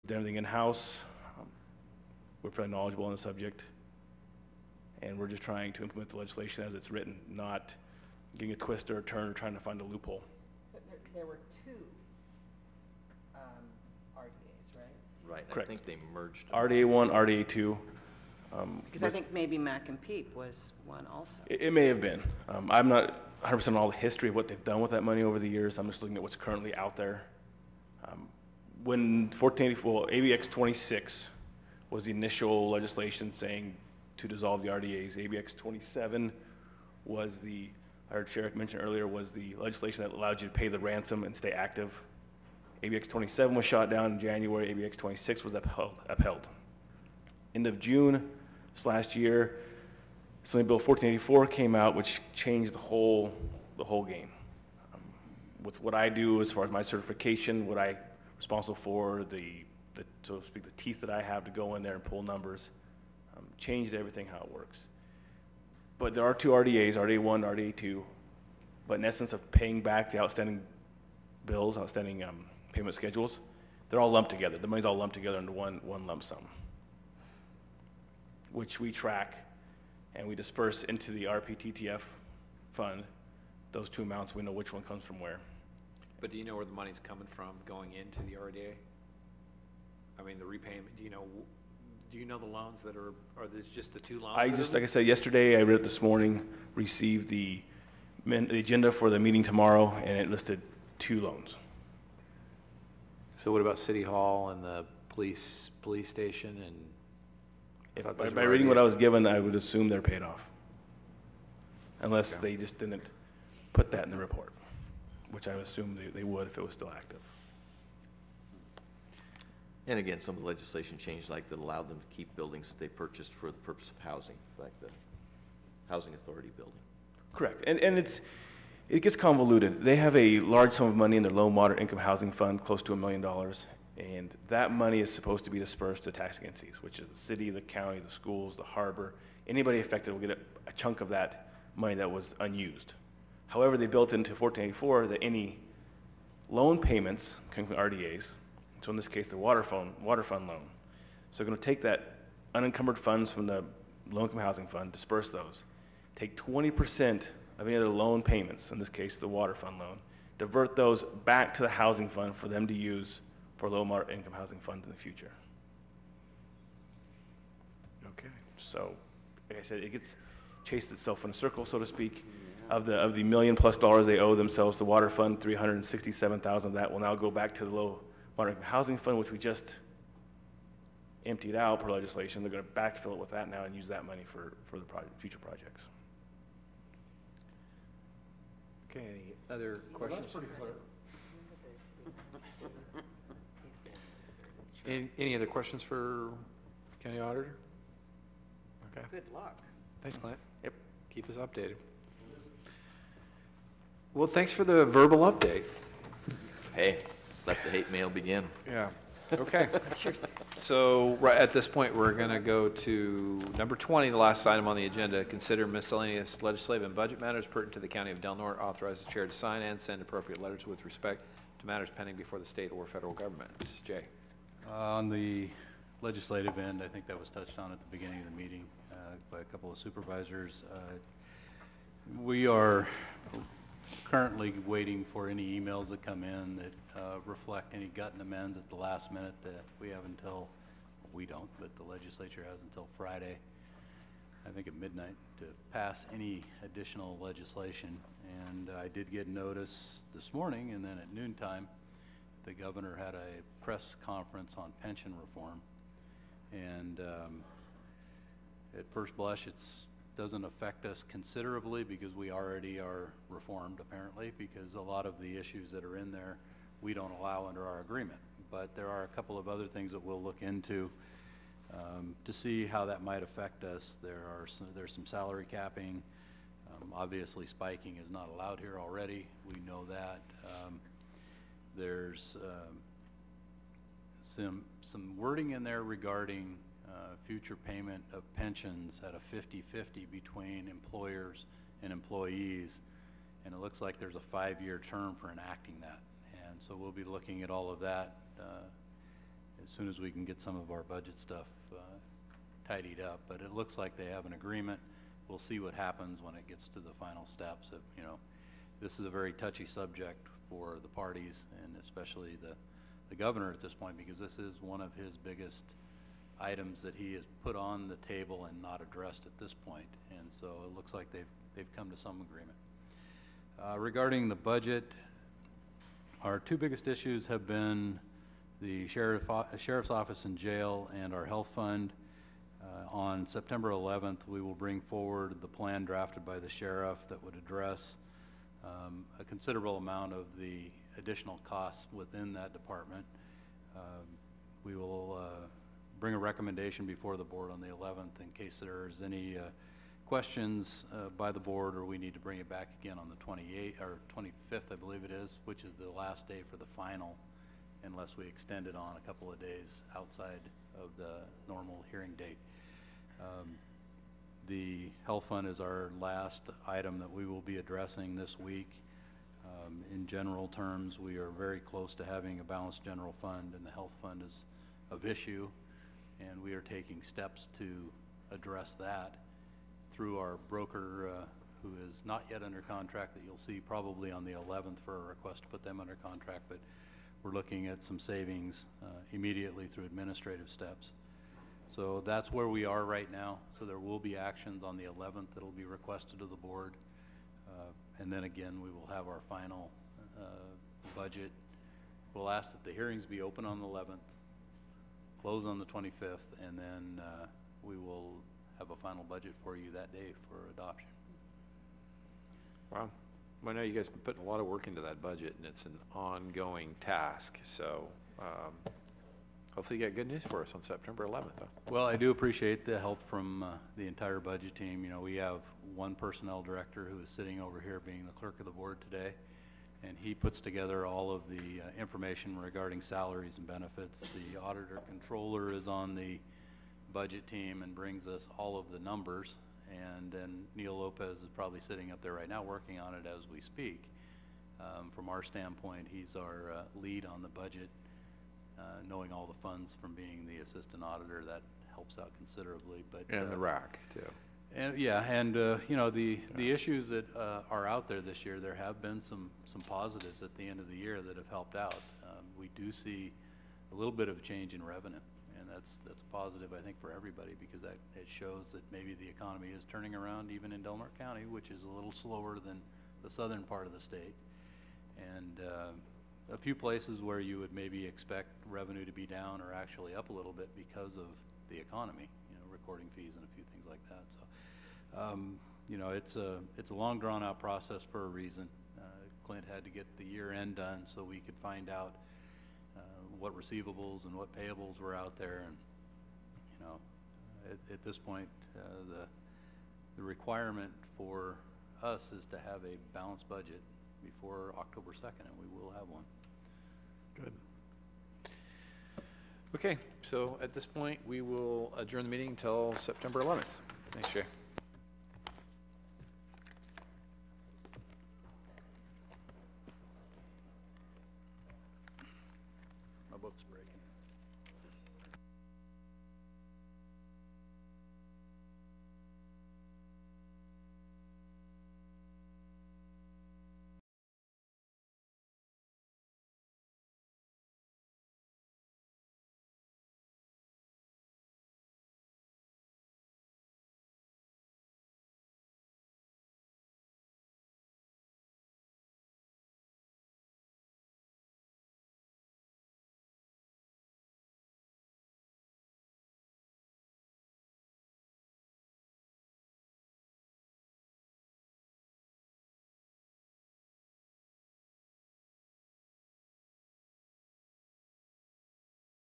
done everything in-house. We're fairly knowledgeable on the subject, and we're just trying to implement the legislation as it's written, not getting a twist or a turn or trying to find a loophole. So there were two RDAs, right? Right, Correct. I think they merged. RDA 1, RDA 2. Because I think maybe Mac and Peep was one also. It may have been. I'm not 100% on all the history of what they've done with that money over the years. I'm just looking at what's currently out there. When 1484, ABX 26 was the initial legislation saying to dissolve the RDAs. ABX 27 was the, I heard Sheriff mention earlier, was the legislation that allowed you to pay the ransom and stay active. ABX 27 was shot down in January. ABX 26 was upheld. End of June last year, Senate Bill 1484 came out, which changed the whole game. With what I do as far as my certification, what I'm responsible for, the so to speak, the teeth that I have to go in there and pull numbers, changed everything how it works. But there are two RDAs, RDA 1, RDA 2, but in essence of paying back the outstanding bills, outstanding payment schedules, they're all lumped together. The money's all lumped together into one lump sum, which we track and we disperse into the RPTTF fund. Those two amounts, we know which one comes from where. But do you know where the money's coming from going into the RDA? I mean, the repayment, do you know the loans that are this just the two loans? Like I said yesterday, I read it this morning, received the agenda for the meeting tomorrow, and it listed 2 loans. So what about City Hall and the police station and? By reading what I was given, I would assume they're paid off. Unless they just didn't put that in the report, which I would assume they would if it was still active. And again, some of the legislation changed, like that allowed them to keep buildings that they purchased for the purpose of housing, like the Housing Authority building. Correct, and it gets convoluted. They have a large sum of money in their low moderate income housing fund, close to $1 million, and that money is supposed to be dispersed to taxing entities, which is the city, the county, the schools, the harbor. Anybody affected will get a chunk of that money that was unused. However, they built into 1484 that any loan payments come from RDAs, so in this case, the water fund loan. So they're going to take that unencumbered funds from the low-income housing fund, disperse those, take 20% of any other loan payments, in this case, the water fund loan, divert those back to the housing fund for them to use for low-moderate income housing funds in the future. Okay. So, like I said, it gets chased itself in a circle, so to speak. Of the $1 million+ they owe themselves, the water fund, $367,000 of that will now go back to the low-moderate income housing fund, which we just emptied out per legislation. They're going to backfill it with that now and use that money for the future projects. Okay, any other questions? That's pretty clear. Any other questions for County Auditor? Okay. Good luck. Thanks, Clint. Yep. Keep us updated. Well, thanks for the verbal update. Hey, let the hate mail begin. Yeah. Okay. So right at this point, we're going to go to number 20, the last item on the agenda. Consider miscellaneous legislative and budget matters pertinent to the County of Del Norte. Authorize the chair to sign and send appropriate letters with respect to matters pending before the state or federal governments. Jay. On the legislative end, I think that was touched on at the beginning of the meeting by a couple of supervisors. We are currently waiting for any emails that come in that reflect any gut and amends at the last minute that we have until, we don't, but the legislature has until Friday, I think at midnight, to pass any additional legislation. And I did get notice this morning, and then at noontime, the governor had a press conference on pension reform. And at first blush, it doesn't affect us considerably because we already are reformed, apparently, because a lot of the issues that are in there we don't allow under our agreement. But there are a couple of other things that we'll look into to see how that might affect us. There's some salary capping. Obviously, spiking is not allowed here already. We know that. There's some wording in there regarding future payment of pensions at a 50-50 between employers and employees, and it looks like there's a 5-year term for enacting that. And so we'll be looking at all of that as soon as we can get some of our budget stuff tidied up. But it looks like they have an agreement. We'll see what happens when it gets to the final steps. Of, you know, this is a very touchy subject for the parties, and especially the governor at this point, because this is one of his biggest items that he has put on the table and not addressed at this point. And so it looks like they've come to some agreement. Regarding the budget, our two biggest issues have been the sheriff's office and jail and our health fund. On September 11th, we will bring forward the plan drafted by the sheriff that would address a considerable amount of the additional costs within that department. We will bring a recommendation before the board on the 11th in case there's any questions by the board, or we need to bring it back again on the 28th or 25th, I believe it is, which is the last day for the final, unless we extend it on a couple of days outside of the normal hearing date. The health fund is our last item that we will be addressing this week. In general terms, we are very close to having a balanced general fund, and the health fund is of issue, and we are taking steps to address that through our broker, who is not yet under contract, that you'll see probably on the 11th for a request to put them under contract, but we're looking at some savings immediately through administrative steps. So that's where we are right now. So there will be actions on the 11th that will be requested of the board. And then again, we will have our final budget. We'll ask that the hearings be open on the 11th, close on the 25th, and then we will have a final budget for you that day for adoption. Wow. Well, I know you guys have been putting a lot of work into that budget, and it's an ongoing task. So hopefully you got good news for us on September 11th. Though. Well, I do appreciate the help from the entire budget team. You know, we have one personnel director who is sitting over here being the clerk of the board today, and he puts together all of the information regarding salaries and benefits. The auditor controller is on the budget team and brings us all of the numbers, and then Neil Lopez is probably sitting up there right now working on it as we speak. From our standpoint, he's our lead on the budget. Knowing all the funds from being the assistant auditor, that helps out considerably. But and the RAC too. And yeah, and you know, the issues that are out there this year, there have been some positives at the end of the year that have helped out. We do see a little bit of a change in revenue, and that's a positive, I think, for everybody, because it shows that maybe the economy is turning around even in Del Norte County, which is a little slower than the southern part of the state. And a few places where you would maybe expect revenue to be down are actually up a little bit because of the economy, you know, recording fees and a few things like that. So, you know, it's a long drawn out process for a reason. Clint had to get the year end done so we could find out what receivables and what payables were out there. And, you know, at this point, the requirement for us is to have a balanced budget before October 2nd, and we will have one. Good. Okay, so at this point, we will adjourn the meeting until September 11th. Thanks, Jay.